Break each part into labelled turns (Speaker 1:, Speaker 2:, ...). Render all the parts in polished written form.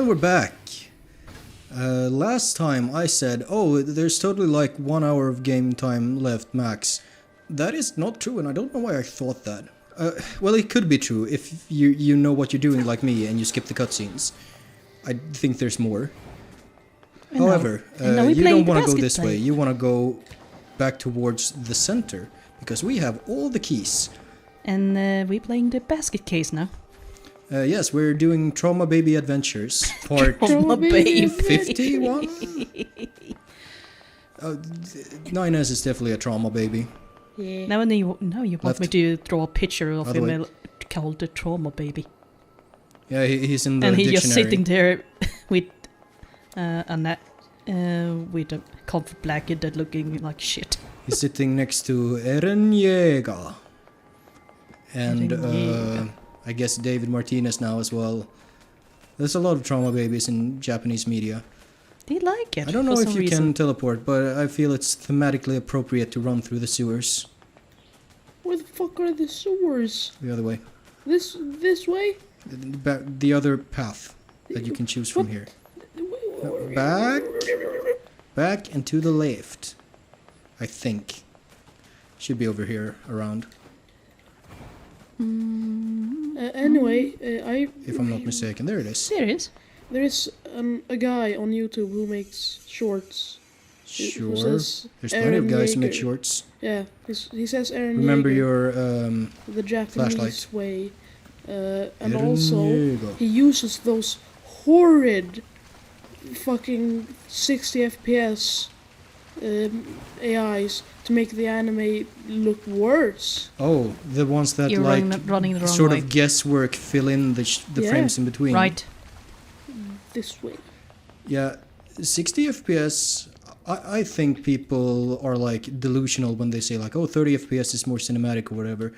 Speaker 1: Well, we're back. Last time I said, oh, there's totally like 1 hour of game time left max. That is not true, and I don't know why I thought that. Well, it could be true if you know what you're doing like me and you skip the cutscenes. I think there's more. However, you don't want to go this way. You want to go back towards the center, because we have all the keys.
Speaker 2: And we're playing the basket case now.
Speaker 1: Yes, we're doing Trauma Baby Adventures, part
Speaker 2: Trauma Baby
Speaker 1: 51? 9S is definitely a trauma baby.
Speaker 2: Yeah. Now you want me to draw a picture of him called the Trauma Baby.
Speaker 1: Yeah, he's in the
Speaker 2: and
Speaker 1: dictionary.
Speaker 2: Just sitting there with a comfort blanket that looking like shit.
Speaker 1: He's sitting next to Eren Yeager. And I guess David Martinez now as well. There's a lot of trauma babies in Japanese media.
Speaker 2: They like it.
Speaker 1: I don't know if you can teleport, but I feel it's thematically appropriate to run through the sewers.
Speaker 3: Where the fuck are the sewers?
Speaker 1: The other way.
Speaker 3: This way?
Speaker 1: The other path that you can choose from here. Back and to the left. I think. Should be over here around.
Speaker 3: Anyway,
Speaker 1: if I'm not mistaken, there it is.
Speaker 2: There it is.
Speaker 3: There is a guy on YouTube who makes shorts.
Speaker 1: Sure. There's plenty of guys who make shorts.
Speaker 3: Yeah, he says Eren
Speaker 1: Remember
Speaker 3: Yeager,
Speaker 1: your
Speaker 3: the Japanese
Speaker 1: flashlight
Speaker 3: way. And
Speaker 1: Eren
Speaker 3: also,
Speaker 1: Yeager.
Speaker 3: he uses those horrid fucking 60 FPS AIs to make the anime look worse.
Speaker 1: Oh, the ones that
Speaker 2: You're
Speaker 1: like
Speaker 2: running the wrong
Speaker 1: sort
Speaker 2: way.
Speaker 1: of guesswork fill in the frames in between.
Speaker 2: Right.
Speaker 3: This way.
Speaker 1: Yeah, 60 FPS. I think people are like delusional when they say like, oh, 30 FPS is more cinematic or whatever.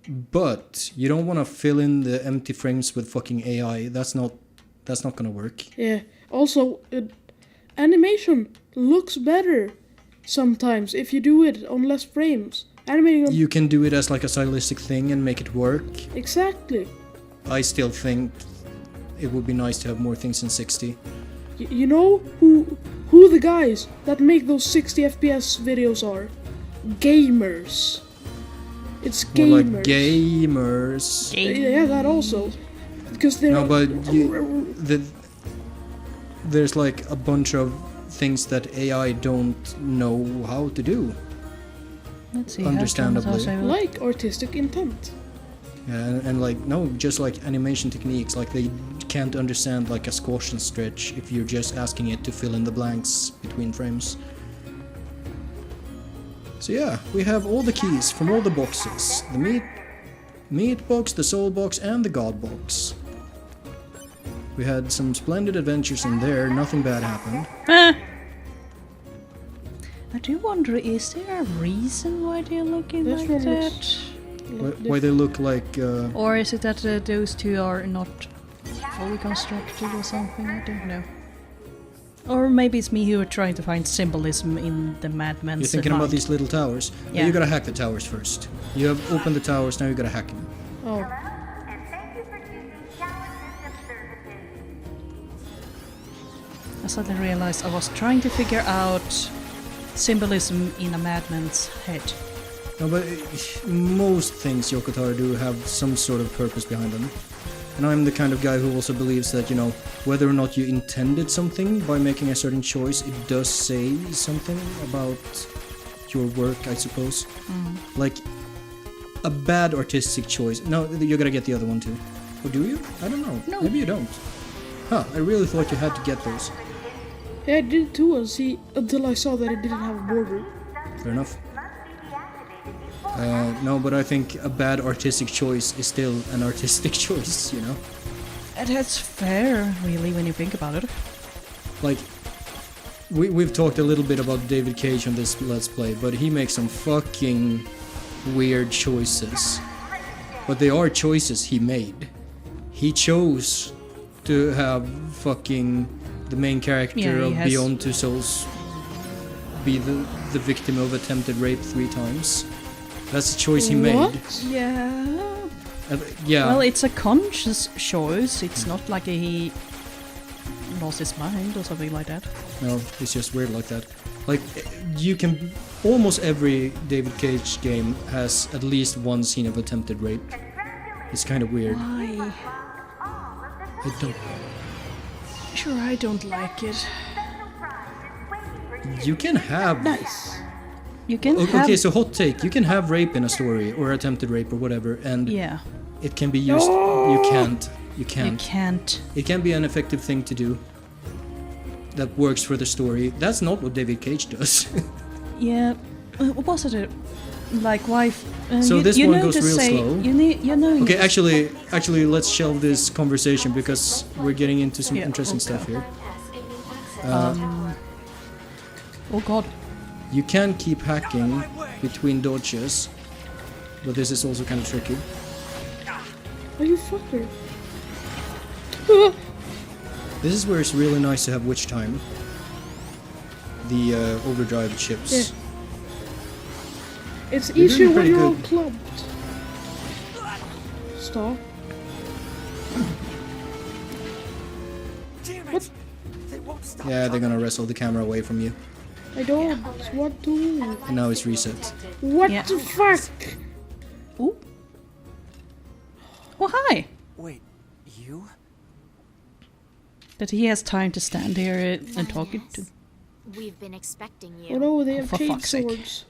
Speaker 1: But you don't want to fill in the empty frames with fucking AI. That's not gonna work.
Speaker 3: Yeah. Also, animation looks better sometimes if you do it on less frames. Animating on...
Speaker 1: You can do it as like a stylistic thing and make it work.
Speaker 3: Exactly.
Speaker 1: I still think it would be nice to have more things in 60.
Speaker 3: You know who the guys that make those 60 FPS videos are? Gamers. It's gamers.
Speaker 1: More like gamers.
Speaker 3: Yeah, that also. Because they're...
Speaker 1: No, but there's like a bunch of things that AI don't know how to do.
Speaker 2: Let's see.
Speaker 1: Understandably.
Speaker 3: Like artistic intent.
Speaker 1: Yeah, and like, no, just like animation techniques, like they can't understand like a squash and stretch if you're just asking it to fill in the blanks between frames. So yeah, we have all the keys from all the boxes. The meat box, the soul box, and the god box. We had some splendid adventures in there, nothing bad happened.
Speaker 2: I do wonder, is there a reason why they're looking like that?
Speaker 1: Why they look like...
Speaker 2: Or is it that those two are not fully constructed or something? I don't know. Or maybe it's me who are trying to find symbolism in the madman's
Speaker 1: You're thinking about these little towers?
Speaker 2: Yeah.
Speaker 1: You gotta hack the towers first. You have opened the towers, now you gotta hack them.
Speaker 3: Oh.
Speaker 2: I suddenly realized I was trying to figure out symbolism in a madman's head.
Speaker 1: No, but most things Yoko Taro do have some sort of purpose behind them. And I'm the kind of guy who also believes that, you know, whether or not you intended something by making a certain choice, it does say something about your work, I suppose. Like, a bad artistic choice. No, you're gonna get the other one too. Or do you? I don't know.
Speaker 2: No.
Speaker 1: Maybe you don't. Huh, I really thought you had to get those.
Speaker 3: Yeah, I did too, until I saw that it didn't have a border.
Speaker 1: Fair enough. No, but I think a bad artistic choice is still an artistic choice, you know?
Speaker 2: And that's fair, really, when you think about it.
Speaker 1: Like, we've talked a little bit about David Cage on this Let's Play, but he makes some fucking weird choices. But they are choices he made. He chose to have fucking the main character of Beyond Two Souls be the victim of attempted rape 3 times. That's a choice he made.
Speaker 2: Yeah.
Speaker 1: Yeah.
Speaker 2: Well, it's a conscious choice. It's not like he lost his mind or something like that.
Speaker 1: No, it's just weird like that. Like, you can... Almost every David Cage game has at least one scene of attempted rape. It's kind of weird.
Speaker 2: Why?
Speaker 1: I don't...
Speaker 2: Sure, I don't like it.
Speaker 1: You can have...
Speaker 3: Nice.
Speaker 2: You can have...
Speaker 1: Okay, so hot take. You can have rape in a story, or attempted rape, or whatever, and
Speaker 2: Yeah.
Speaker 1: it can be used... You can't. You
Speaker 2: You
Speaker 1: can't.
Speaker 2: can't.
Speaker 1: It can be an effective thing to do. That works for the story. That's not what David Cage does.
Speaker 2: Yeah. What was it? Like, why...
Speaker 1: So this
Speaker 2: you
Speaker 1: one
Speaker 2: know
Speaker 1: goes
Speaker 2: to
Speaker 1: real
Speaker 2: say,
Speaker 1: slow.
Speaker 2: You know...
Speaker 1: Okay, actually, let's shelve this conversation because we're getting into some
Speaker 2: Yeah,
Speaker 1: interesting
Speaker 2: okay.
Speaker 1: stuff here.
Speaker 2: Oh god.
Speaker 1: You can keep hacking between dodges, but this is also kind of tricky.
Speaker 3: Are you fucker?
Speaker 1: This is where it's really nice to have witch time. The overdrive chips.
Speaker 3: Yeah. It's
Speaker 1: You're
Speaker 3: easier
Speaker 1: doing
Speaker 3: when
Speaker 1: pretty
Speaker 3: you're all
Speaker 1: good.
Speaker 3: clubbed. Stop.
Speaker 4: Damn it!
Speaker 3: What?
Speaker 4: They won't stop.
Speaker 1: Yeah, they're gonna wrestle the camera away from you.
Speaker 3: I don't want to.
Speaker 1: And now it's reset.
Speaker 3: What
Speaker 2: Yeah.
Speaker 3: the fuck?
Speaker 2: Ooh. Oh, hi!
Speaker 4: Wait, you?
Speaker 2: That he has time to stand here and talk it to...
Speaker 5: We've been expecting
Speaker 3: Oh
Speaker 5: you.
Speaker 3: no, they have
Speaker 2: for fuck's sake.
Speaker 3: chainswords.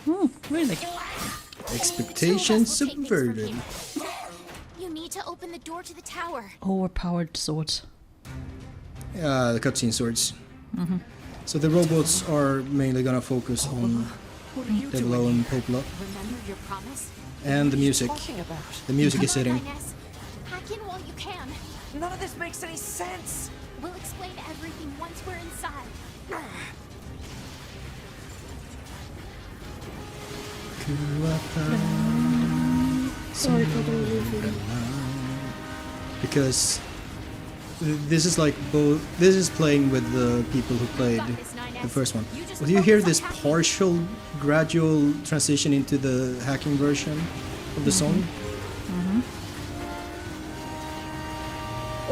Speaker 2: Oh, really?
Speaker 1: Expectations subverted.
Speaker 5: You need to open the door to the tower.
Speaker 2: Overpowered swords.
Speaker 1: The cutscene swords. So the robots are mainly gonna focus on
Speaker 4: What are you
Speaker 1: Devlo
Speaker 4: doing?
Speaker 1: and Popla.
Speaker 5: Remember your promise?
Speaker 1: And the music.
Speaker 4: Talking about?
Speaker 1: The music is hitting.
Speaker 5: Ines, hack in while you can.
Speaker 4: None of this makes any sense.
Speaker 5: We'll explain everything once we're inside.
Speaker 3: Sorry for the movie.
Speaker 1: Because this is like both. This is playing with the people who played the first one. Will you hear this partial, gradual transition into the hacking version of the song?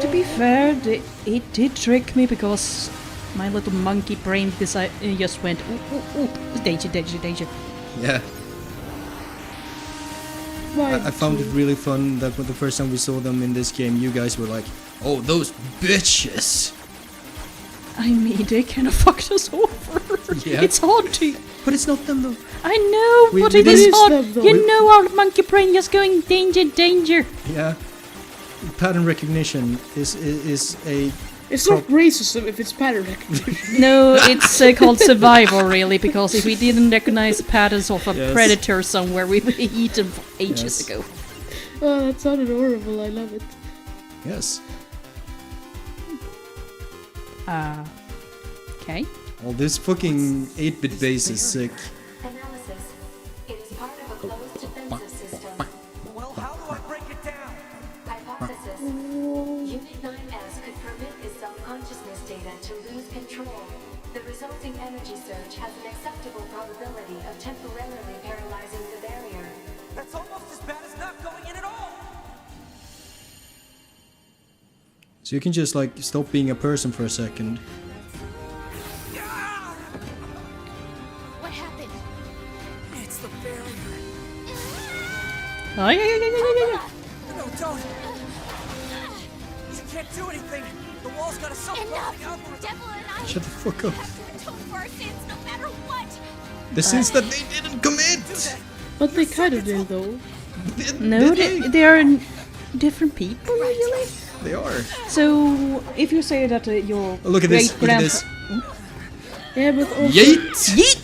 Speaker 2: To be fair, it did trick me because my little monkey brain just went, ooh, ooh, ooh, danger, danger, danger.
Speaker 1: Yeah. I found it really fun that the first time we saw them in this game, you guys were like, "Oh, those bitches!"
Speaker 2: I mean, they kind of fucked us over.
Speaker 1: Yeah.
Speaker 2: It's hard to...
Speaker 1: But it's not them though.
Speaker 2: I know,
Speaker 1: We-
Speaker 2: but
Speaker 1: we
Speaker 2: it is
Speaker 1: didn't-
Speaker 2: hard.
Speaker 3: Them, though.
Speaker 2: You know our monkey brain just going, danger, danger.
Speaker 1: Yeah. Pattern recognition is a.
Speaker 3: It's not racism if it's pattern recognition.
Speaker 2: No, it's called survival, really, because if we didn't recognize patterns of a
Speaker 1: Yes.
Speaker 2: predator somewhere, we would eat them ages
Speaker 1: Yes.
Speaker 2: ago.
Speaker 3: Oh, that sounded horrible. I love it.
Speaker 1: Yes.
Speaker 2: Okay.
Speaker 1: All this fucking 8-bit bass is sick.
Speaker 6: Analysis. It is part of a closed defensive system.
Speaker 4: Well, how do I break it down?
Speaker 6: Hypothesis. Unit 9S could permit its self-consciousness data to lose control. The resulting energy surge has an acceptable probability of temporarily paralyzing the barrier.
Speaker 4: That's almost as bad as not going in at all.
Speaker 1: So you can just like stop being a person for a second.
Speaker 5: What happened?
Speaker 4: It's the barrier.
Speaker 2: Ay, ay, ay, ay, ay, ay, ay.
Speaker 4: No, don't. You can't do anything. The wall's got a self-closing
Speaker 5: Enough!
Speaker 4: algorithm.
Speaker 5: Devil and I
Speaker 1: Shut the fuck up.
Speaker 5: have to atone for our sins no matter what.
Speaker 1: The sins that they didn't commit.
Speaker 3: But they kind of did, though.
Speaker 2: No, they are different people, usually.
Speaker 1: They are.
Speaker 2: So, if you say that your
Speaker 1: Oh, look at this. Look at this.
Speaker 3: Yeah, but also...
Speaker 1: Yeet!
Speaker 2: Yeet!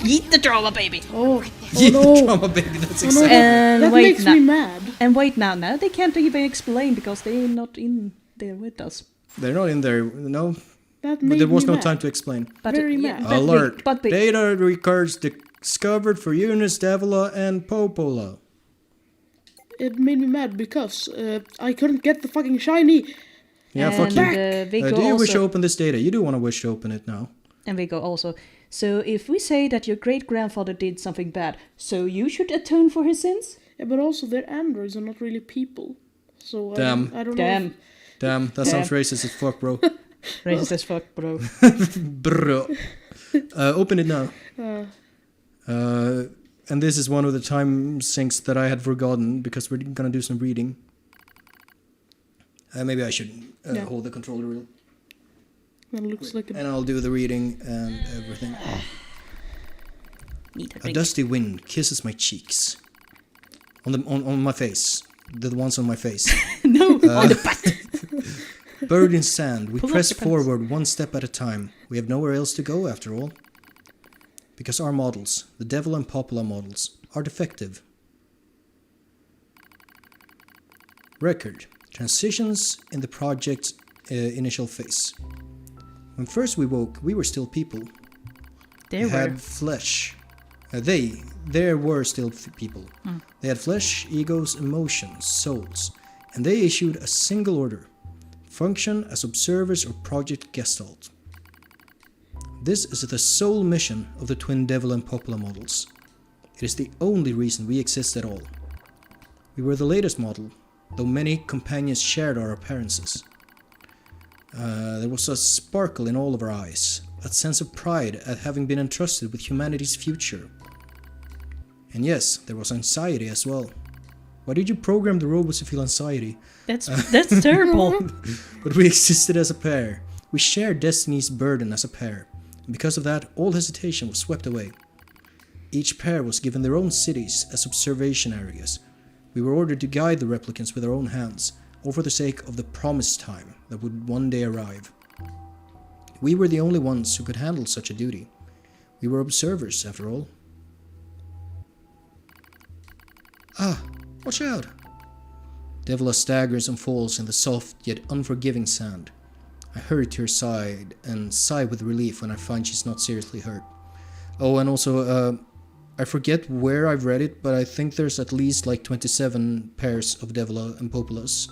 Speaker 2: Yeet the drama, baby!
Speaker 3: Oh,
Speaker 1: Yeet
Speaker 3: oh no.
Speaker 1: drama baby. That's
Speaker 3: Oh, no,
Speaker 1: exactly.
Speaker 2: And
Speaker 3: that
Speaker 2: wait
Speaker 3: makes
Speaker 2: now.
Speaker 3: me mad.
Speaker 2: And wait now they can't even explain because they're not in there with us.
Speaker 1: They're not in there. No.
Speaker 3: That
Speaker 1: But
Speaker 3: made
Speaker 1: there was
Speaker 3: me
Speaker 1: no
Speaker 3: mad.
Speaker 1: time to explain.
Speaker 2: But
Speaker 3: Very
Speaker 2: yeah,
Speaker 3: mad.
Speaker 2: but
Speaker 1: Alert.
Speaker 2: But
Speaker 1: Data records discovered for Eunice, Davila, and Popola.
Speaker 3: It made me mad because I couldn't get the fucking shiny.
Speaker 1: Yeah, fuck you.
Speaker 2: Viggo
Speaker 1: Do you wish to
Speaker 2: also,
Speaker 1: open this data? You do want to wish to open it now.
Speaker 2: and Viggo also. So if we say that your great grandfather did something bad, so you should atone for his sins?
Speaker 3: Yeah, but also they're androids and not really people. so
Speaker 1: Damn.
Speaker 3: I don't know.
Speaker 1: Damn, that sounds racist as fuck, bro.
Speaker 2: Racist as fuck, bro.
Speaker 1: Bro. Open it now. And this is one of the time sinks that I had forgotten because we're gonna do some reading. Maybe I should hold the controller real.
Speaker 3: That looks like
Speaker 1: And I'll do the reading and everything.
Speaker 2: Need a
Speaker 1: A
Speaker 2: drink.
Speaker 1: dusty wind kisses my cheeks. On my face. The ones on my face.
Speaker 2: No, on the butt.
Speaker 1: Buried in sand, we
Speaker 2: Pull up
Speaker 1: press
Speaker 2: your pants.
Speaker 1: forward one step at a time. We have nowhere else to go after all. Because our models, the Devil and Popola models, are defective. Record. Transitions in the project's initial phase. When first we woke, we were still people.
Speaker 2: There
Speaker 1: They
Speaker 2: were.
Speaker 1: had flesh. There were still people. They had flesh, egos, emotions, souls, and they issued a single order: function as observers or project gestalt. This is the sole mission of the twin Devil and Popola models. It is the only reason we exist at all. We were the latest model, though many companions shared our appearances. There was a sparkle in all of our eyes, a sense of pride at having been entrusted with humanity's future. And yes, there was anxiety as well. Why did you program the robots to feel anxiety?
Speaker 2: That's terrible.
Speaker 1: But we existed as a pair. We shared destiny's burden as a pair. And because of that, all hesitation was swept away. Each pair was given their own cities as observation areas. We were ordered to guide the replicants with our own hands, all for the sake of the promised time that would one day arrive. We were the only ones who could handle such a duty. We were observers, after all. Ah, watch out! Devila staggers and falls in the soft yet unforgiving sand. I hurry to her side and sigh with relief when I find she's not seriously hurt. Oh, and also, I forget where I've read it, but I think there's at least like 27 pairs of Devila and Popolas.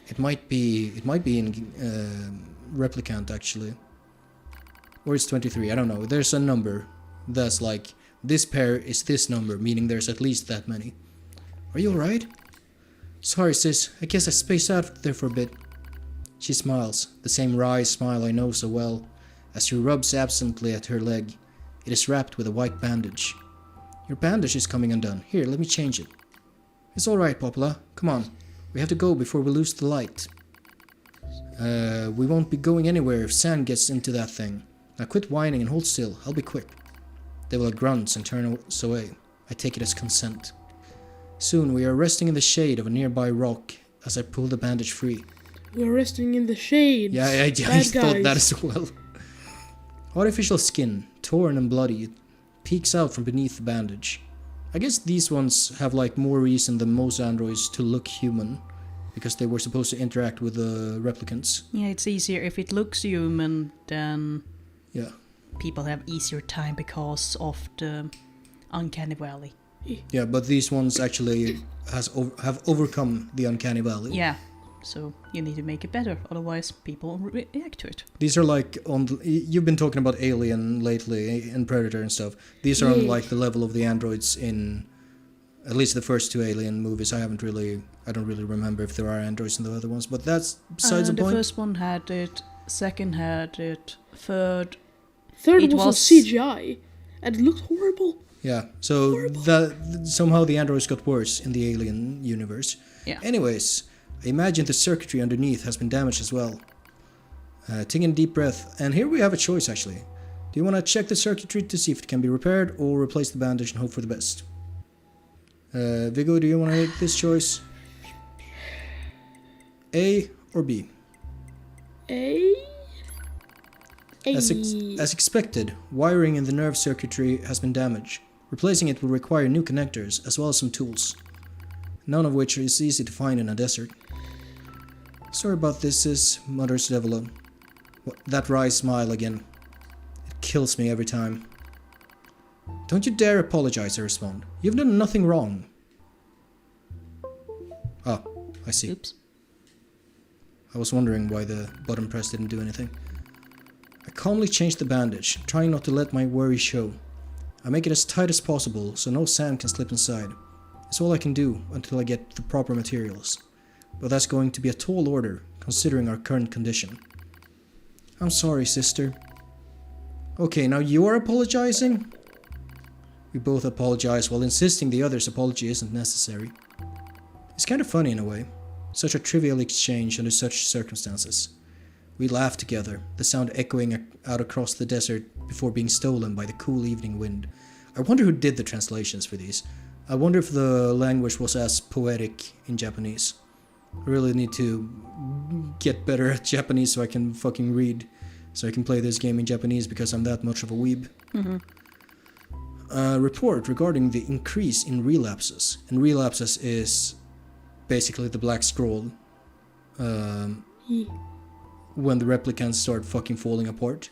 Speaker 1: It might be in Replicant actually, or it's 23. I don't know. There's a number that's like this pair is this number, meaning there's at least that many. Are you alright? Sorry, sis. I guess I spaced out there for a bit. She smiles, the same wry smile I know so well, as she rubs absently at her leg. It is wrapped with a white bandage. Your bandage is coming undone. Here, let me change it. It's alright, Popola. Come on. We have to go before we lose the light. We won't be going anywhere if sand gets into that thing. Now quit whining and hold still. I'll be quick. Devila grunts and turns away. I take it as consent. Soon we are resting in the shade of a nearby rock as I pull the bandage free.
Speaker 3: We're resting in the shade.
Speaker 1: Yeah, I thought that as well. Artificial skin, torn and bloody, it peeks out from beneath the bandage. I guess these ones have like more reason than most androids to look human, because they were supposed to interact with the replicants.
Speaker 2: Yeah, it's easier if it looks human, then
Speaker 1: Yeah.
Speaker 2: people have easier time because of the uncanny valley.
Speaker 1: Yeah, but these ones actually have overcome the uncanny valley.
Speaker 2: Yeah, so you need to make it better, otherwise people react to it.
Speaker 1: These are like you've been talking about Alien lately and Predator and stuff. These are on like the level of the androids in at least the first two Alien movies. I don't really remember if there are androids in the other ones, but that's besides the point.
Speaker 2: The first one had it, second had it, third
Speaker 3: Third
Speaker 2: It
Speaker 3: was
Speaker 2: was-
Speaker 3: CGI, and it looked horrible.
Speaker 1: Yeah, so somehow the androids got worse in the Alien universe.
Speaker 2: Yeah.
Speaker 1: Anyways, I imagine the circuitry underneath has been damaged as well. Taking a deep breath, and here we have a choice actually. Do you want to check the circuitry to see if it can be repaired, or replace the bandage and hope for the best? Viggo, do you want to make this choice? A or B?
Speaker 3: A.
Speaker 1: As expected, wiring in the nerve circuitry has been damaged. Replacing it will require new connectors, as well as some tools. None of which is easy to find in a desert. Sorry about this, sis, mutters Devila. That wry smile again. It kills me every time. Don't you dare apologize, I respond. You've done nothing wrong. Ah, I see.
Speaker 2: Oops.
Speaker 1: I was wondering why the button press didn't do anything. I calmly change the bandage, trying not to let my worry show. I make it as tight as possible so no sand can slip inside. It's all I can do until I get the proper materials. But that's going to be a tall order, considering our current condition. I'm sorry, sister. Okay, now you're apologizing? We both apologize while insisting the other's apology isn't necessary. It's kind of funny in a way. Such a trivial exchange under such circumstances. We laugh together, the sound echoing out across the desert before being stolen by the cool evening wind. I wonder who did the translations for these. I wonder if the language was as poetic in Japanese. I really need to get better at Japanese so I can fucking read. So I can play this game in Japanese because I'm that much of a weeb. Report regarding the increase in relapses. And relapses is basically the black scroll. When the replicants start fucking falling apart.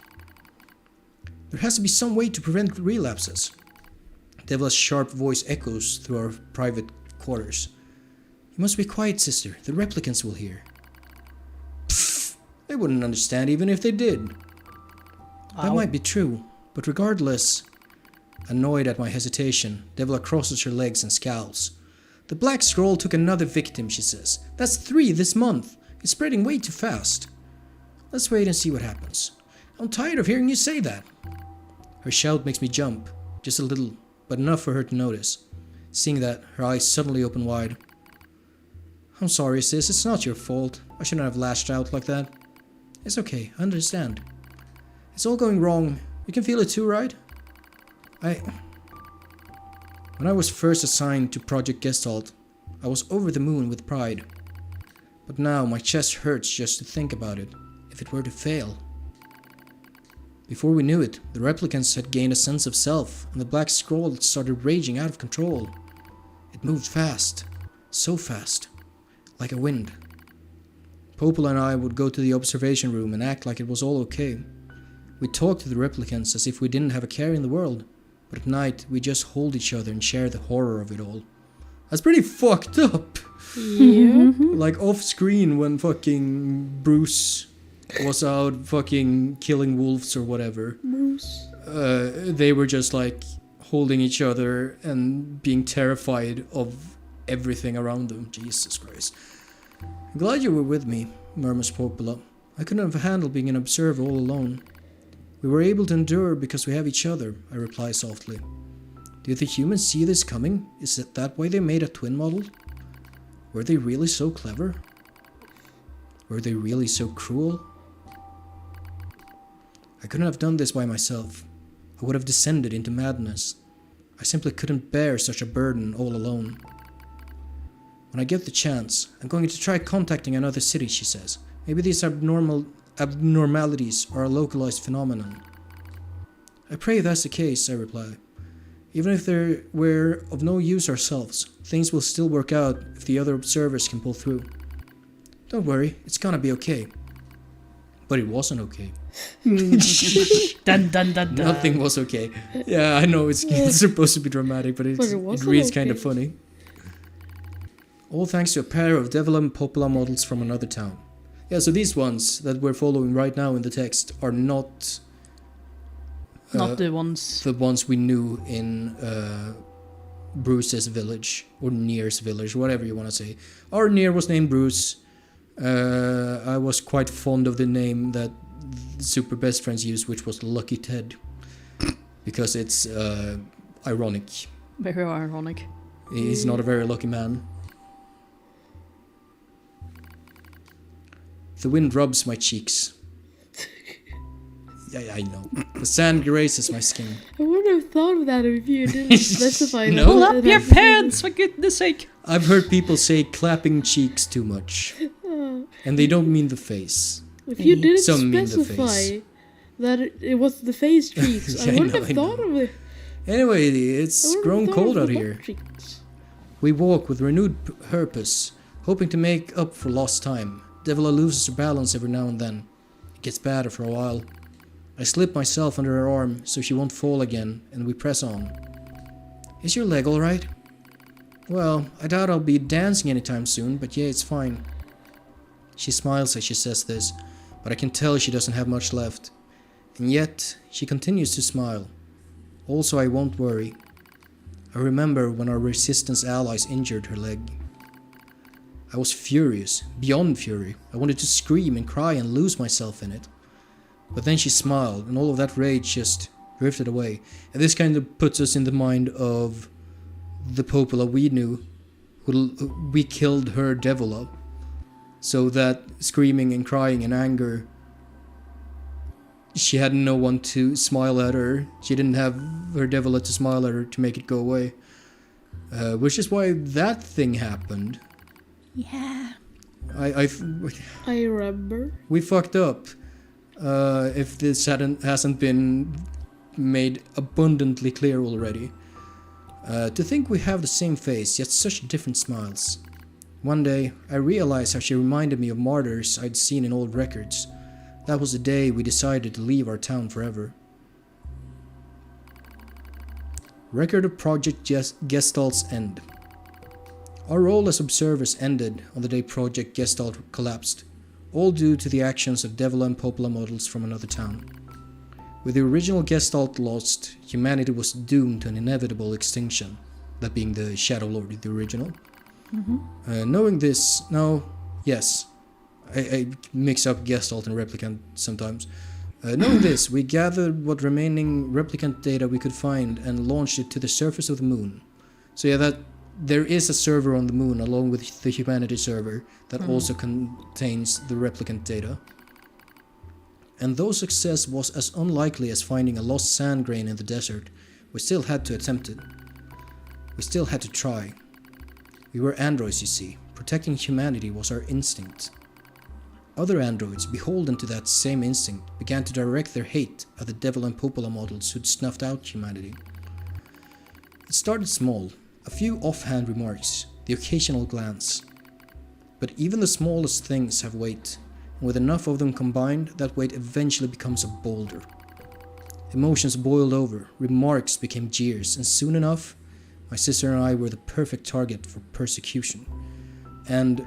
Speaker 1: There has to be some way to prevent relapses. Devil's sharp voice echoes through our private quarters. You must be quiet, sister. The replicants will hear. Pfft, they wouldn't understand even if they did. That might be true, but regardless... Annoyed at my hesitation, Devil crosses her legs and scowls. The black scroll took another victim, she says. That's 3 this month. It's spreading way too fast. Let's wait and see what happens. I'm tired of hearing you say that. Her shout makes me jump, just a little, but enough for her to notice. Seeing that, her eyes suddenly open wide. I'm sorry, sis, it's not your fault. I shouldn't have lashed out like that. It's okay, I understand. It's all going wrong. You can feel it too, right? When I was first assigned to Project Gestalt, I was over the moon with pride. But now my chest hurts just to think about it, if it were to fail. Before we knew it, the replicants had gained a sense of self, and the black scroll started raging out of control. It moved fast, so fast, like a wind. Popol and I would go to the observation room and act like it was all okay. We talked to the replicants as if we didn't have a care in the world. But at night, we just hold each other and share the horror of it all. That's pretty fucked up!
Speaker 3: Yeah.
Speaker 1: Like off screen when fucking Bruce was out fucking killing wolves or whatever.
Speaker 3: Moose.
Speaker 1: They were just like holding each other and being terrified of everything around them. Jesus Christ. I'm glad you were with me, murmurs Popola. I couldn't have handled being an observer all alone. We were able to endure because we have each other, I reply softly. Do the humans see this coming? Is it that why they made a twin model? Were they really so clever? Were they really so cruel? I couldn't have done this by myself. I would have descended into madness. I simply couldn't bear such a burden all alone. When I get the chance, I'm going to try contacting another city, she says. Maybe these abnormalities are a localized phenomenon. I pray that's the case, I reply. Even if we're of no use ourselves, things will still work out if the other observers can pull through. Don't worry, it's gonna be okay. But it wasn't okay.
Speaker 2: Dun dun dun dun.
Speaker 1: Nothing was okay. Yeah, I know it's supposed to be dramatic, but it reads kind of funny. All thanks to a pair of Devil and Popola models from another town. Yeah, so these ones that we're following right now in the text are not
Speaker 2: the ones
Speaker 1: we knew in Bruce's village, or NieR's village, whatever you want to say. Our NieR was named Bruce. I was quite fond of the name that Super Best Friends used, which was Lucky Ted, because it's ironic.
Speaker 2: Very ironic.
Speaker 1: He's not a very lucky man. The wind rubs my cheeks. Yeah, I know. The sand grazes my skin.
Speaker 3: I wouldn't have thought of that if you didn't specify.
Speaker 1: No?
Speaker 2: Pull up your pants, for goodness sake!
Speaker 1: I've heard people say clapping cheeks too much. And they don't mean the face.
Speaker 3: If you didn't
Speaker 1: Some mean the
Speaker 3: specify
Speaker 1: face.
Speaker 3: that it was the face cheeks,
Speaker 1: Yeah,
Speaker 3: I wouldn't
Speaker 1: I
Speaker 3: have
Speaker 1: know.
Speaker 3: thought of it.
Speaker 1: Anyway,
Speaker 3: I
Speaker 1: it's
Speaker 3: wouldn't
Speaker 1: grown
Speaker 3: have thought
Speaker 1: cold
Speaker 3: of
Speaker 1: out
Speaker 3: the
Speaker 1: here.
Speaker 3: butt cheeks.
Speaker 1: We walk with renewed purpose, hoping to make up for lost time. Devila loses her balance every now and then. It gets bad after a while. I slip myself under her arm so she won't fall again, and we press on. Is your leg alright? Well, I doubt I'll be dancing anytime soon, but yeah, it's fine. She smiles as she says this, but I can tell she doesn't have much left. And yet, she continues to smile. Also, I won't worry. I remember when our resistance allies injured her leg. I was furious, beyond fury. I wanted to scream and cry and lose myself in it. But then she smiled, and all of that rage just drifted away. And this kind of puts us in the mind of the Popola we knew, who we killed her Devola. So that screaming and crying and anger, she had no one to smile at her. She didn't have her Devola to smile at her to make it go away. Which is why that thing happened.
Speaker 2: Yeah.
Speaker 3: I remember.
Speaker 1: We fucked up. If this hasn't been made abundantly clear already. To think we have the same face, yet such different smiles. One day, I realized how she reminded me of martyrs I'd seen in old records. That was the day we decided to leave our town forever. Record of Project Gestalt's end. Our role as observers ended on the day Project Gestalt collapsed, all due to the actions of Devola and Popola models from another town. With the original Gestalt lost, humanity was doomed to an inevitable extinction, that being the Shadow Lord of the original. Knowing this, I mix up Gestalt and Replicant sometimes. Knowing this, we gathered what remaining Replicant data we could find and launched it to the surface of the moon. So yeah, that there is a server on the moon along with the humanity server that also contains the Replicant data. And though success was as unlikely as finding a lost sand grain in the desert, we still had to attempt it. We still had to try. We were androids, you see. Protecting humanity was our instinct. Other androids, beholden to that same instinct, began to direct their hate at the Devil and Popola models who'd snuffed out humanity. It started small, a few offhand remarks, the occasional glance. But even the smallest things have weight, and with enough of them combined, that weight eventually becomes a boulder. Emotions boiled over, remarks became jeers, and soon enough, my sister and I were the perfect target for persecution. And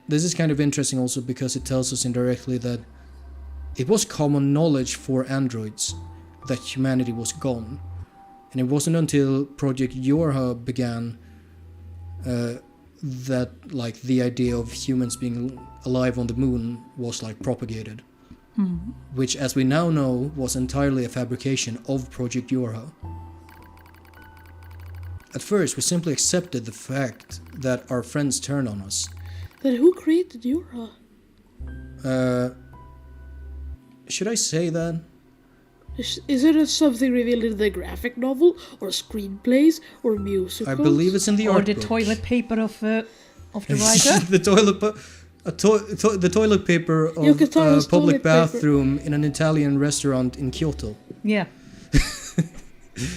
Speaker 1: this is kind of interesting also because it tells us indirectly that it was common knowledge for androids that humanity was gone. And it wasn't until Project Yorha began that like the idea of humans being alive on the moon was like propagated. Which, as we now know, was entirely a fabrication of Project Yorha. At first, we simply accepted the fact that our friends turned on us.
Speaker 3: Then who created Yura?
Speaker 1: Should I say that?
Speaker 3: Is it something revealed in the graphic novel, or screenplays, or musicals?
Speaker 1: I believe it's in the
Speaker 2: Or
Speaker 1: art
Speaker 2: the
Speaker 1: book.
Speaker 2: toilet paper of the writer?
Speaker 1: the toilet paper of
Speaker 3: Yoko
Speaker 1: a
Speaker 3: Taro's
Speaker 1: public
Speaker 3: toilet paper.
Speaker 1: bathroom in an Italian restaurant in Kyoto.
Speaker 2: Yeah.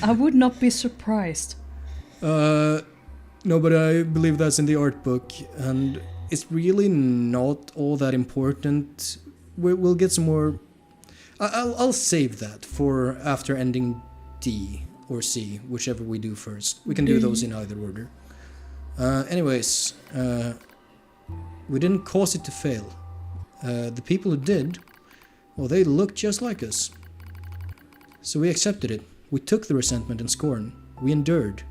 Speaker 2: I would not be surprised.
Speaker 1: No, but I believe that's in the art book, and it's really not all that important. We'll get some more. I'll save that for after ending D or C, whichever we do first. We can do those in either order. Anyways, we didn't cause it to fail. The people who did, well, they looked just like us. So we accepted it. We took the resentment and scorn. We endured.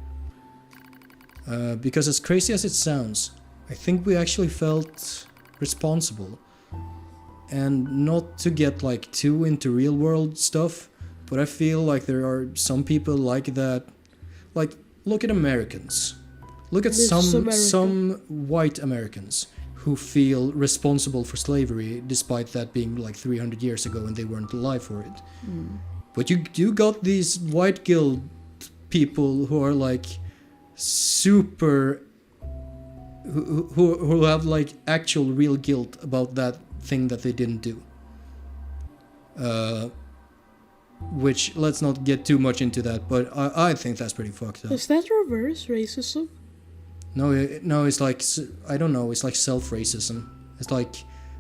Speaker 1: Because as crazy as it sounds, I think we actually felt responsible. And not to get like too into real world stuff, but I feel like there are some people like that. Like, look at Americans. Look at some white Americans who feel responsible for slavery, despite that being like 300 years ago and they weren't alive for it. But you got these white guild people who are like super, who have like actual real guilt about that thing that they didn't do. Which, let's not get too much into that, but I think that's pretty fucked up.
Speaker 3: Is that reverse racism?
Speaker 1: No, it's like, I don't know, it's like self-racism. It's like,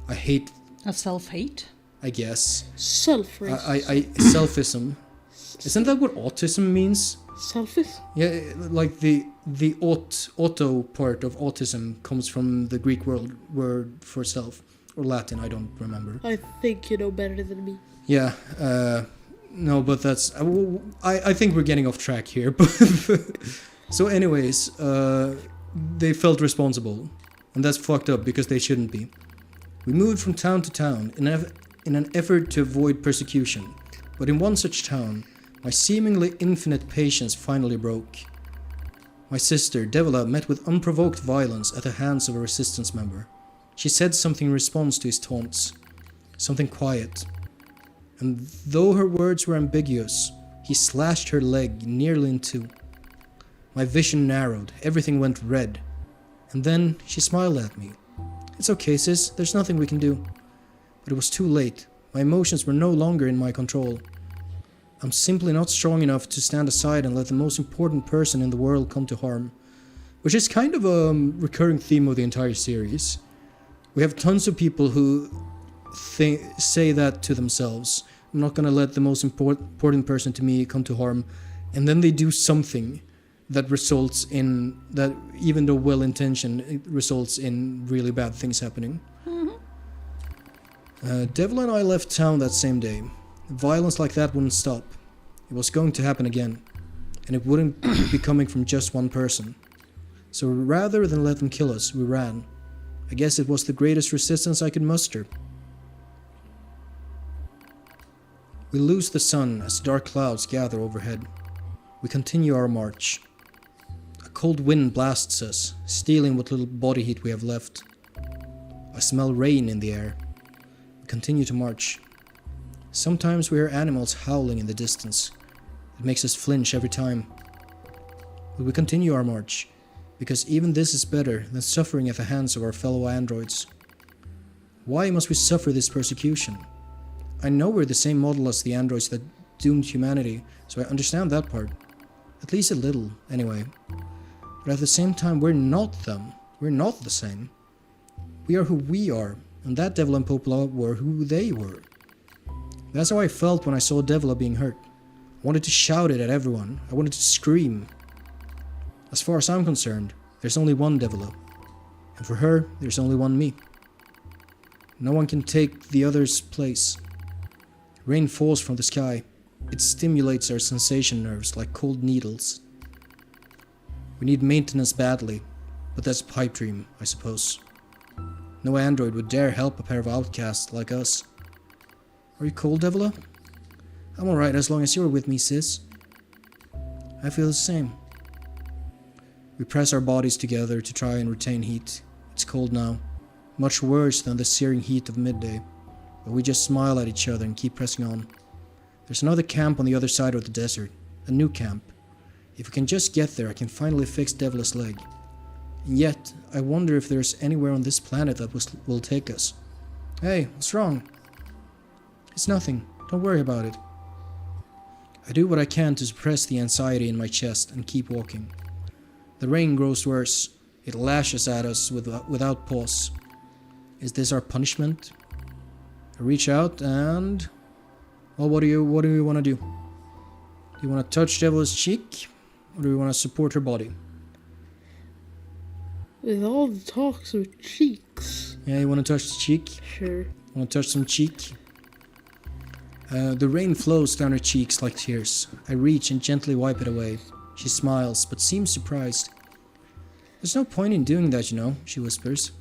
Speaker 1: I hate,
Speaker 2: A self-hate?
Speaker 1: I guess.
Speaker 3: Self-racism.
Speaker 1: Selfism. Isn't that what autism means?
Speaker 3: Selfish?
Speaker 1: Yeah, like the auto part of autism comes from the Greek word for self. Or Latin, I don't remember.
Speaker 3: I think you know better than me.
Speaker 1: Yeah, No, but that's... I think we're getting off track here. So anyways, they felt responsible. And that's fucked up because they shouldn't be. We moved from town to town in an effort to avoid persecution. But in one such town, my seemingly infinite patience finally broke. My sister, Devila, met with unprovoked violence at the hands of a resistance member. She said something in response to his taunts. Something quiet. And though her words were ambiguous, he slashed her leg nearly in two. My vision narrowed, everything went red. And then she smiled at me. It's okay, sis, there's nothing we can do. But it was too late. My emotions were no longer in my control. I'm simply not strong enough to stand aside and let the most important person in the world come to harm. Which is kind of a recurring theme of the entire series. We have tons of people who say that to themselves. I'm not gonna let the most important person to me come to harm. And then they do something that results in, that even though well-intentioned, it results in really bad things happening. Devil and I left town that same day. Violence like that wouldn't stop. It was going to happen again. And it wouldn't be coming from just one person. So rather than let them kill us, we ran. I guess it was the greatest resistance I could muster. We lose the sun as dark clouds gather overhead. We continue our march. A cold wind blasts us, stealing what little body heat we have left. I smell rain in the air. We continue to march. Sometimes we hear animals howling in the distance. It makes us flinch every time. But we continue our march, because even this is better than suffering at the hands of our fellow androids. Why must we suffer this persecution? I know we're the same model as the androids that doomed humanity, so I understand that part. At least a little, anyway. But at the same time, we're not them. We're not the same. We are who we are, and that Devil and Popola were who they were. That's how I felt when I saw Devila being hurt. I wanted to shout it at everyone. I wanted to scream. As far as I'm concerned, there's only one Devila. And for her, there's only one me. No one can take the other's place. Rain falls from the sky. It stimulates our sensation nerves like cold needles. We need maintenance badly, but that's a pipe dream, I suppose. No android would dare help a pair of outcasts like us. Are you cold, Devila? I'm alright as long as you're with me, sis. I feel the same. We press our bodies together to try and retain heat. It's cold now, much worse than the searing heat of midday, but we just smile at each other and keep pressing on. There's another camp on the other side of the desert, a new camp. If we can just get there, I can finally fix Devila's leg. And yet, I wonder if there's anywhere on this planet that will take us. Hey, what's wrong? It's nothing. Don't worry about it. I do what I can to suppress the anxiety in my chest and keep walking. The rain grows worse. It lashes at us without pause. Is this our punishment? I reach out and... Well, what do you want to do? Do you want to touch Devila's cheek? Or do you want to support her body?
Speaker 3: With all the talks of cheeks.
Speaker 1: Yeah, you want to touch the cheek?
Speaker 3: Sure.
Speaker 1: Want to touch some cheek? The rain flows down her cheeks like tears. I reach and gently wipe it away. She smiles, but seems surprised. There's no point in doing that, you know, she whispers.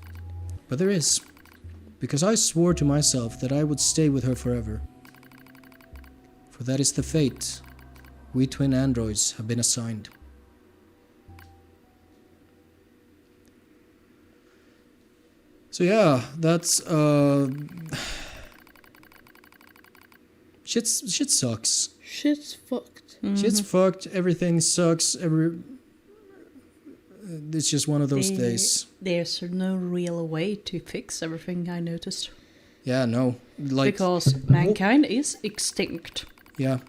Speaker 1: But there is. Because I swore to myself that I would stay with her forever. For that is the fate we twin androids have been assigned. So yeah, that's shit sucks.
Speaker 3: Shit's fucked.
Speaker 1: Shit's fucked, everything sucks, it's just one of those days.
Speaker 2: There's no real way to fix everything, I noticed.
Speaker 1: Yeah, no. Like,
Speaker 2: because mankind is extinct.
Speaker 1: Yeah.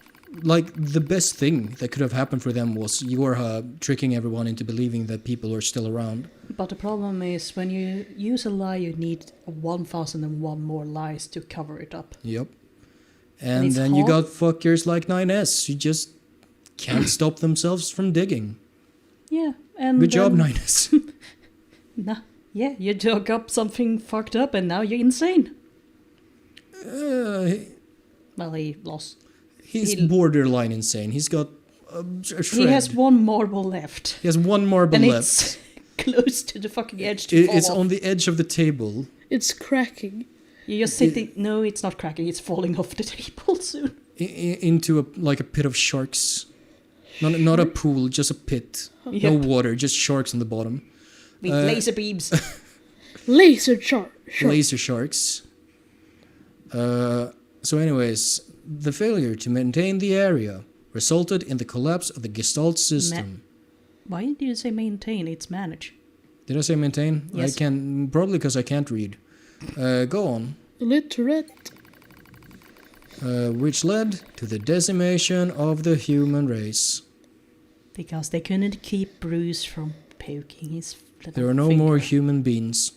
Speaker 1: Like, the best thing that could have happened for them was Yorha tricking everyone into believing that people are still around.
Speaker 2: But the problem is, when you use a lie, you need 1001 more lies to cover it up.
Speaker 1: Yep. And then you got fuckers like 9S who just can't stop themselves from digging.
Speaker 2: Yeah, and...
Speaker 1: Good job, 9S.
Speaker 2: Nah, yeah, you dug up something fucked up and now you're insane. Well, he lost.
Speaker 1: He's borderline insane. He's got a shred.
Speaker 2: He has one marble left.
Speaker 1: He has one marble
Speaker 2: And
Speaker 1: left.
Speaker 2: it's close to the fucking edge to fall
Speaker 1: It's
Speaker 2: off.
Speaker 1: on the edge of the table.
Speaker 3: It's cracking.
Speaker 2: You're just sitting... No, it's not cracking. It's falling off the table soon.
Speaker 1: Into a pit of sharks. Not a pool, just a pit. No
Speaker 2: Yep.
Speaker 1: water, just sharks on the bottom.
Speaker 2: With laser beams.
Speaker 3: Laser shark.
Speaker 1: Laser sharks. So anyways, the failure to maintain the area resulted in the collapse of the Gestalt system.
Speaker 2: Why did you say maintain? It's manage.
Speaker 1: Did I say maintain?
Speaker 2: Yes.
Speaker 1: I can, probably because I can't read. Go on.
Speaker 3: Illiterate.
Speaker 1: Which led to the decimation of the human race.
Speaker 2: Because they couldn't keep Bruce from poking his little
Speaker 1: There are no
Speaker 2: finger.
Speaker 1: more human beings.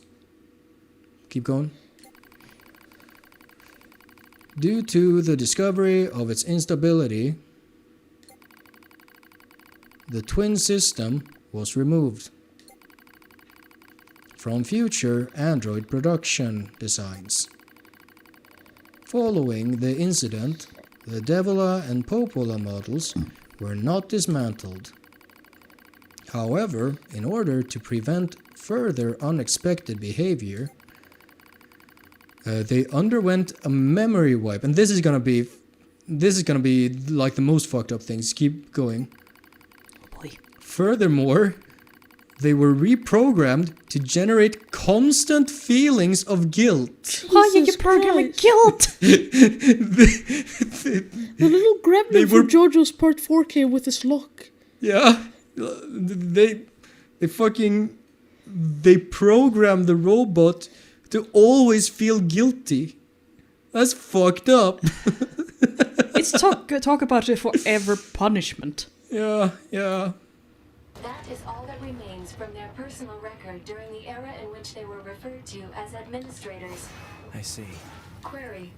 Speaker 1: Keep going. Due to the discovery of its instability, the twin system was removed from future Android production designs. Following the incident, the Devila and Popola models were not dismantled. However, in order to prevent further unexpected behavior, they underwent a memory wipe, and this is gonna be like the most fucked up things. Keep going.
Speaker 2: Oh boy.
Speaker 1: Furthermore, they were reprogrammed to generate constant feelings of guilt.
Speaker 2: Why are you
Speaker 3: Jesus
Speaker 2: programming
Speaker 3: Christ.
Speaker 2: guilt?
Speaker 3: The little
Speaker 1: They
Speaker 3: gremlin
Speaker 1: were-
Speaker 3: from JoJo's Part 4K with his lock.
Speaker 1: Yeah, they programmed the robot to always feel guilty. That's fucked up.
Speaker 2: It's talk about a forever punishment.
Speaker 1: Yeah.
Speaker 6: That is all that remains from their personal record during the era in which they were referred to as administrators.
Speaker 4: I see.
Speaker 6: Query: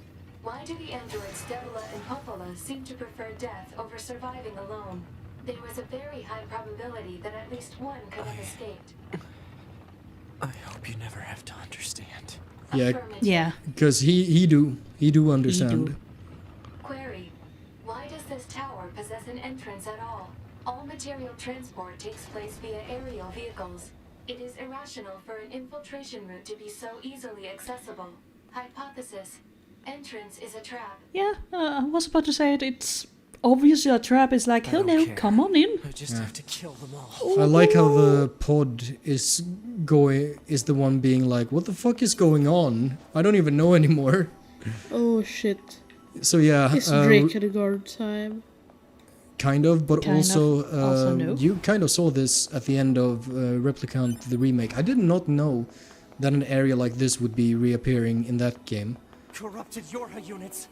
Speaker 6: why do the androids Devila and Popola seem to prefer death over surviving alone? There was a very high probability that at least one could have escaped.
Speaker 4: I hope you never have to understand.
Speaker 1: Yeah.
Speaker 6: Affirmative.
Speaker 2: Yeah.
Speaker 1: Because he do understand.
Speaker 2: do.
Speaker 6: Query: why does this tower possess an entrance at all? All material transport takes place via aerial vehicles. It is irrational for an infiltration route to be so easily accessible. Hypothesis: entrance is a trap.
Speaker 2: Yeah, I was about to say it. It's obviously a trap. It's like,
Speaker 4: I
Speaker 2: hell
Speaker 4: don't
Speaker 2: no,
Speaker 4: care.
Speaker 2: come on in.
Speaker 4: I just have to kill them all.
Speaker 1: I like how the pod is the one being like, what the fuck is going on? I don't even know anymore.
Speaker 3: Oh shit.
Speaker 1: So yeah,
Speaker 3: It's Drakenguard time.
Speaker 1: kind of, but
Speaker 2: Kind of, also no.
Speaker 1: you kind of saw this at the end of Replicant the remake. I did not know that an area like this would be reappearing in that game.
Speaker 4: Corrupted Yorha units.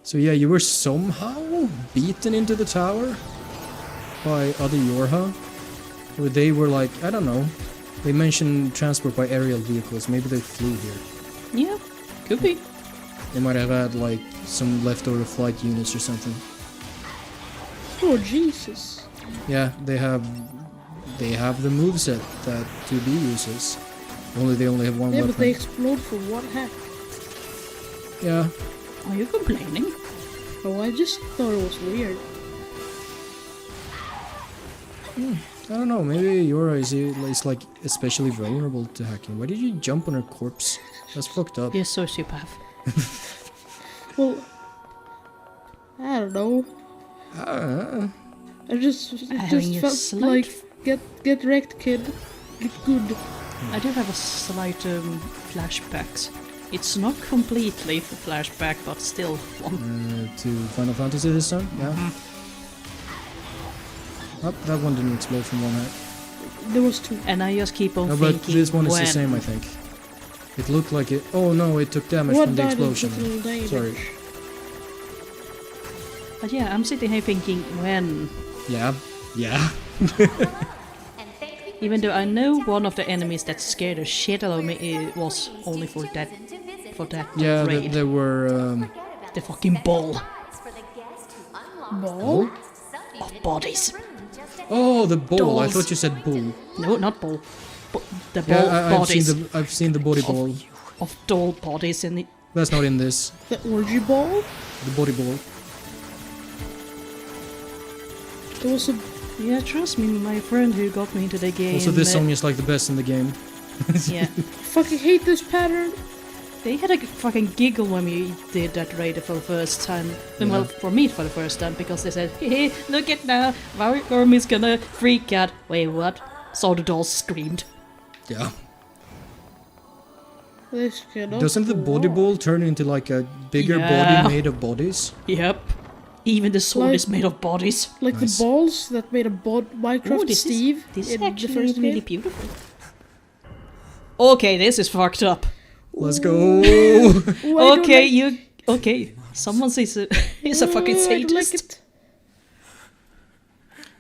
Speaker 1: So yeah, you were somehow beaten into the tower by other Yorha. Or they were like, I don't know. They mentioned transport by aerial vehicles. Maybe they flew here.
Speaker 2: Yeah, could be.
Speaker 1: They might have had like some leftover flight units or something.
Speaker 3: Oh Jesus.
Speaker 1: Yeah, they have the moveset that 2B uses. Only they only have one
Speaker 3: Yeah,
Speaker 1: weapon.
Speaker 3: but they explode for what heck?
Speaker 1: Yeah.
Speaker 2: Are you complaining?
Speaker 3: Oh, I just thought it was weird.
Speaker 1: I don't know, maybe Yora is like especially vulnerable to hacking. Why did you jump on her corpse? That's fucked up.
Speaker 2: You're sociopath.
Speaker 3: Well, I don't know. I just
Speaker 2: Having a
Speaker 3: felt
Speaker 2: slight-
Speaker 3: like get wrecked, kid. Get good.
Speaker 2: I do have a slight flashbacks. It's not completely a flashback, but still one.
Speaker 1: To Final Fantasy this time? Yeah. Oh, that one didn't explode from one hit.
Speaker 3: There was two.
Speaker 2: And I just keep on
Speaker 1: No,
Speaker 2: thinking
Speaker 1: but this one is
Speaker 2: when.
Speaker 1: the same, I think. It looked like it. Oh no, it took damage
Speaker 3: What
Speaker 1: from the
Speaker 3: died of
Speaker 1: explosion.
Speaker 3: little damage?
Speaker 1: Sorry.
Speaker 2: But yeah, I'm sitting here thinking when.
Speaker 1: Yeah. Yeah.
Speaker 2: Even though I know one of the enemies that scared the shit out of me was only for that
Speaker 1: Yeah,
Speaker 2: raid.
Speaker 1: there were.
Speaker 2: The fucking ball
Speaker 3: Ball?
Speaker 2: of bodies.
Speaker 1: Oh, the ball. I
Speaker 2: Dolls.
Speaker 1: thought you said bull.
Speaker 2: No, not ball. The ball
Speaker 1: Yeah,
Speaker 2: bodies
Speaker 1: I've seen the body ball.
Speaker 2: of doll bodies in it.
Speaker 1: That's not in this.
Speaker 3: The orgy ball?
Speaker 1: The body ball.
Speaker 3: There was a
Speaker 2: Yeah, trust me, my friend who got me into the game.
Speaker 1: Also, this song is like the best in the game.
Speaker 2: Yeah.
Speaker 3: fucking hate this pattern.
Speaker 2: They had a fucking giggle when we did that raid for the first time. And well, for me for the first time, because they said, hey, look at now, Vargorm is gonna freak out. Wait, what? So the dolls screamed.
Speaker 1: Yeah.
Speaker 3: This cannot
Speaker 1: Doesn't the
Speaker 3: go
Speaker 1: body
Speaker 3: on.
Speaker 1: ball turn into like a bigger
Speaker 2: Yeah.
Speaker 1: body made of bodies?
Speaker 2: Yep. Even the sword
Speaker 3: Like-
Speaker 2: is made of bodies.
Speaker 3: Like
Speaker 1: Nice.
Speaker 3: the balls that made a Minecraft
Speaker 2: Ooh, this
Speaker 3: Steve
Speaker 2: is
Speaker 3: in the
Speaker 2: actually
Speaker 3: first
Speaker 2: really
Speaker 3: game.
Speaker 2: beautiful. Okay, this is fucked up.
Speaker 1: Let's go!
Speaker 3: Ooh, I don't
Speaker 2: Okay,
Speaker 3: like-
Speaker 2: you... Okay, someone says he's a fucking
Speaker 3: Ooh, I don't like
Speaker 2: sadist.
Speaker 3: it.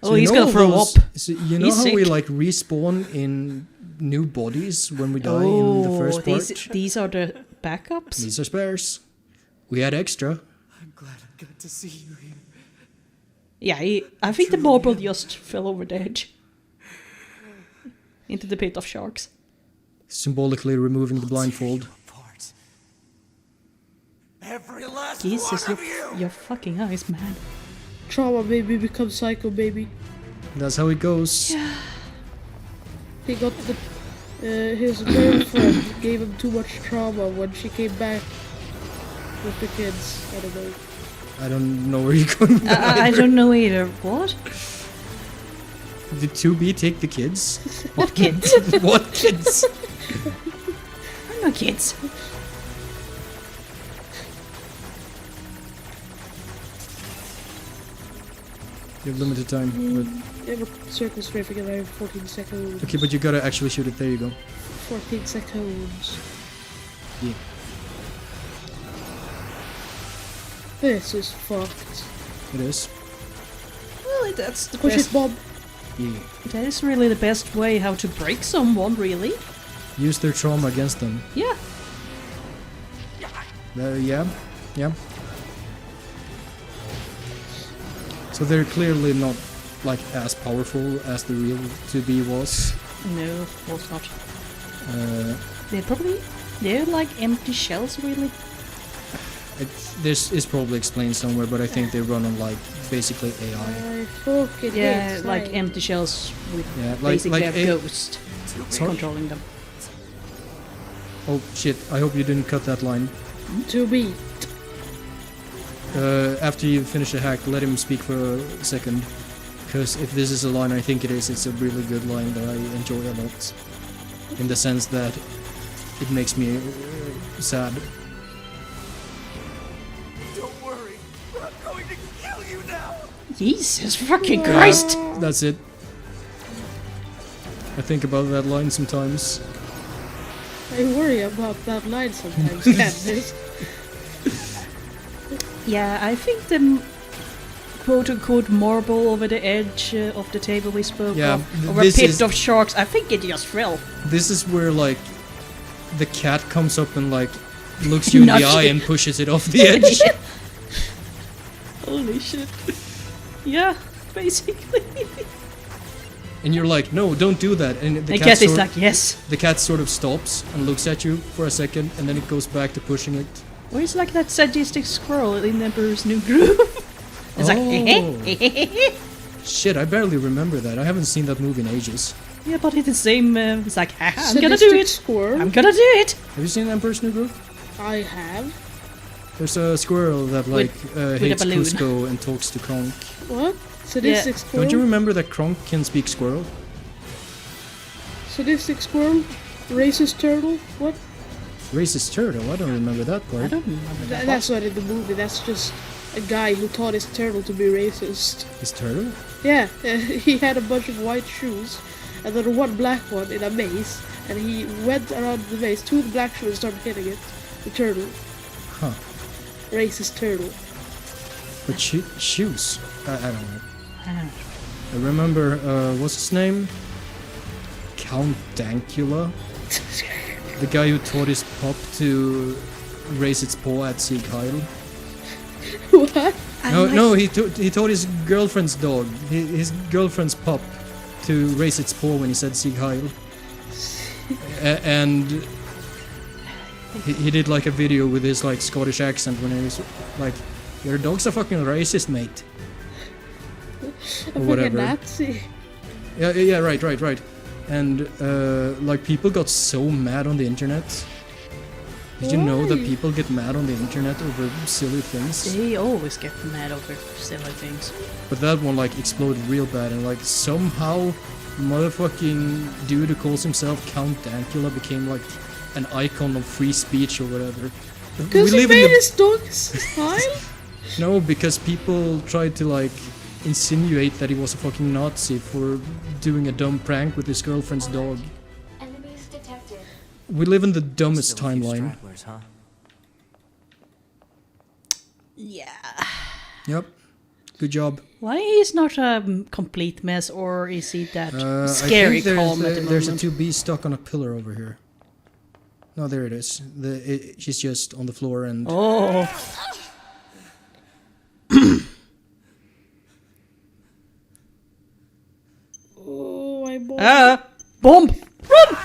Speaker 2: Oh, he's gonna throw up.
Speaker 1: So you know
Speaker 2: He's
Speaker 1: how we
Speaker 2: sick.
Speaker 1: like respawn in new bodies when we die in the first part?
Speaker 2: These are the backups?
Speaker 1: These are spares. We had extra.
Speaker 4: I'm glad I got to see you here.
Speaker 2: Yeah, I think the marble just fell over the edge. Into the pit of sharks.
Speaker 1: Symbolically removing the blindfold.
Speaker 4: Apart. Every last
Speaker 2: Jesus,
Speaker 4: one of you!
Speaker 2: your fucking eyes, man.
Speaker 3: Trauma baby becomes psycho baby.
Speaker 1: That's how it goes.
Speaker 3: He got the his girlfriend gave him too much trauma when she came back with the kids. I don't know.
Speaker 1: I don't know where you're going with that.
Speaker 2: I don't know either. What?
Speaker 1: Did 2B take the kids?
Speaker 2: What kids?
Speaker 1: What kids?
Speaker 2: I'm not kids.
Speaker 1: You have limited time. But,
Speaker 3: Yeah, but circle strafing and I have 14 seconds.
Speaker 1: okay, but you gotta actually shoot it. There you go.
Speaker 3: 14 seconds.
Speaker 1: Yeah.
Speaker 3: This is fucked.
Speaker 1: It is.
Speaker 2: Well, that's the
Speaker 3: Push
Speaker 2: best.
Speaker 3: it, Bob.
Speaker 1: Yeah.
Speaker 2: That is really the best way how to break someone, really.
Speaker 1: Use their trauma against them.
Speaker 2: Yeah.
Speaker 1: Yeah. Yeah. So they're clearly not like as powerful as the real 2B was.
Speaker 2: No, of course not.
Speaker 1: Uh,
Speaker 2: They're like empty shells, really.
Speaker 1: this is probably explained somewhere, but I think they run on like basically AI.
Speaker 3: I fucking
Speaker 2: Yeah,
Speaker 3: hate
Speaker 2: like
Speaker 3: slime.
Speaker 2: empty shells with
Speaker 1: Yeah,
Speaker 2: basically a
Speaker 1: a-
Speaker 2: ghost
Speaker 1: Sorry?
Speaker 2: controlling them.
Speaker 1: Oh shit! I hope you didn't cut that line.
Speaker 3: To be.
Speaker 1: After you finish the hack, let him speak for a second. Because if this is a line, I think it is. It's a really good line that I enjoy a lot. In the sense that it makes me sad.
Speaker 4: Don't worry, I'm going to kill you now!
Speaker 2: Jesus fucking Christ!
Speaker 1: That's it. I think about that line sometimes.
Speaker 3: I worry about that line sometimes, Candace.
Speaker 2: Yeah, I think the quote-unquote marble over the edge of the table we spoke
Speaker 1: Yeah,
Speaker 2: of, or a
Speaker 1: this
Speaker 2: pit
Speaker 1: is-
Speaker 2: of sharks, I think it just fell.
Speaker 1: This is where like the cat comes up and like looks you in the
Speaker 2: Nudge
Speaker 1: eye
Speaker 2: it.
Speaker 1: and pushes it off the edge.
Speaker 2: Holy shit. Yeah, basically.
Speaker 1: And you're like, no, don't do that. And
Speaker 2: The cat is like, yes.
Speaker 1: the cat sort of stops and looks at you for a second, and then it goes back to pushing it.
Speaker 2: Or it's like that sadistic squirrel in Emperor's New Groove. It's like,
Speaker 1: Shit, I barely remember that. I haven't seen that movie in ages.
Speaker 2: yeah, but it's the same. It's like, I'm gonna do
Speaker 3: Sadistic
Speaker 2: it.
Speaker 3: Squirrel.
Speaker 2: I'm gonna do it.
Speaker 1: Have you seen Emperor's New Groove?
Speaker 3: I have.
Speaker 1: There's a squirrel that like
Speaker 2: a
Speaker 1: hates
Speaker 2: balloon.
Speaker 1: Cusco and talks to Kronk.
Speaker 3: What? Sadistic Squirrel?
Speaker 1: Don't you remember that Kronk can speak squirrel?
Speaker 3: Sadistic Squirrel? Racist Turtle? What?
Speaker 1: Racist turtle? I don't remember that
Speaker 2: I
Speaker 1: part.
Speaker 2: don't remember that.
Speaker 3: That's not in the movie, that's just a guy who taught his turtle to be racist.
Speaker 1: His turtle?
Speaker 3: Yeah, he had a bunch of white shoes, and then one black one in a maze, and he went around the maze to the black shoe and started hitting it. The turtle.
Speaker 1: Huh.
Speaker 3: Racist turtle.
Speaker 1: But shoes? I don't know.
Speaker 2: I don't know.
Speaker 1: I remember, what's his name? Count Dankula? The guy who taught his pup to raise its paw at Sieg Heil.
Speaker 3: What?
Speaker 1: No, he taught his girlfriend's dog, his girlfriend's pup, to raise its paw when he said Sieg Heil. And he did like a video with his like Scottish accent when he was like, "Your dog's a fucking racist, mate." or whatever.
Speaker 3: Nazi.
Speaker 1: Yeah, right. And like people got so mad on the internet. Did you know that
Speaker 3: Why?
Speaker 1: people get mad on the internet over silly things?
Speaker 2: They always get mad over silly things.
Speaker 1: But that one like exploded real bad, and like somehow motherfucking dude who calls himself Count Dankula became like an icon of free speech or whatever.
Speaker 3: Because he made his dog smile?
Speaker 1: No, because people tried to like insinuate that he was a fucking Nazi for doing a dumb prank with his girlfriend's dog.
Speaker 6: Enemies detected.
Speaker 1: We live in the dumbest
Speaker 4: Still a few
Speaker 1: timeline.
Speaker 4: stragglers, huh?
Speaker 2: Yeah.
Speaker 1: Yep. Good job.
Speaker 2: Why he's not a complete mess, or is he that
Speaker 1: I
Speaker 2: scary
Speaker 1: think
Speaker 2: calm at the
Speaker 1: there's a
Speaker 2: moment?
Speaker 1: 2B stuck on a pillar over here. No, there it is. She's just on the floor and...
Speaker 2: Oh.
Speaker 3: Oh, I bought
Speaker 2: Bomb! Run!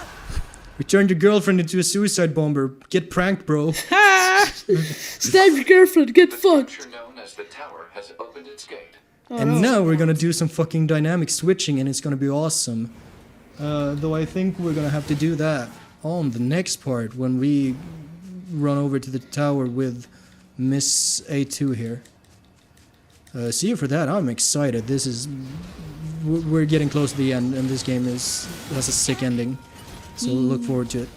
Speaker 1: We turned your girlfriend into a suicide bomber. Get pranked, bro.
Speaker 3: Stab your girlfriend, get fucked!
Speaker 7: Structure known as the tower has opened its gate.
Speaker 3: Oh,
Speaker 1: And
Speaker 3: no.
Speaker 1: now we're gonna do some fucking dynamic switching and it's gonna be awesome. Though I think we're gonna have to do that on the next part when we run over to the tower with Miss A2 here. See you for that. I'm excited. This is... We're getting close to the end and this game has a sick ending. So look forward to it.